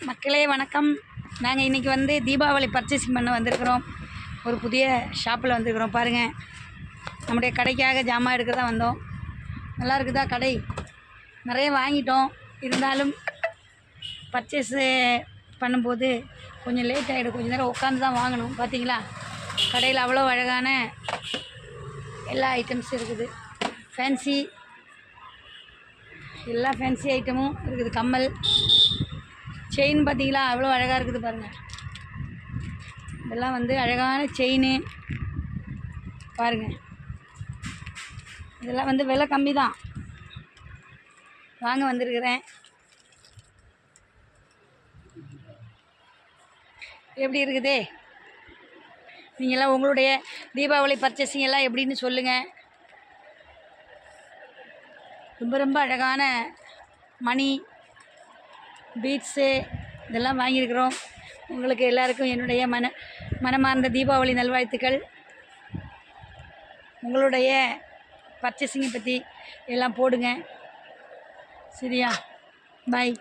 மக்களே வணக்கம். நாங்கள் இன்றைக்கி வந்து தீபாவளி பர்ச்சேசிங் பண்ண வந்திருக்கிறோம். ஒரு புதிய ஷாப்பில் வந்திருக்கிறோம். பாருங்கள், நம்முடைய கடைக்காக ஜாமான் எடுக்க தான் வந்தோம். நல்லா இருக்குதா கடை? நிறைய வாங்கிட்டோம். இருந்தாலும் பர்ச்சேஸு பண்ணும்போது கொஞ்சம் லேட் ஆகிடும். கொஞ்சம் நேரம் உட்காந்து தான் வாங்கணும். பார்த்தீங்களா, கடையில் அவ்வளோ அழகான எல்லா ஐட்டம்ஸும் இருக்குது. ஃபேன்சி எல்லா ஃபேன்சி ஐட்டமும் இருக்குது. கம்மல், செயின் பார்த்தீங்களா, அவ்வளோ அழகாக இருக்குது பாருங்கள். இதெல்லாம் வந்து அழகான செயின் பாருங்கள். இதெல்லாம் வந்து விலை கம்மி தான். வாங்க வந்திருக்கிறேன். எப்படி இருக்குதே? நீங்கள்லாம் உங்களுடைய தீபாவளி பர்ச்சேசிங் எல்லாம் எப்படின்னு சொல்லுங்கள். ரொம்ப ரொம்ப அழகான மணி, பீட்ஸு இதெல்லாம் வாங்கியிருக்கிறோம். உங்களுக்கு எல்லாருக்கும் என்னுடைய மனமார்ந்த தீபாவளி நல்வாழ்த்துக்கள். உங்களுடைய பர்ச்சேசிங்கை பற்றி எல்லாம் போடுங்க. சரியா? பாய்.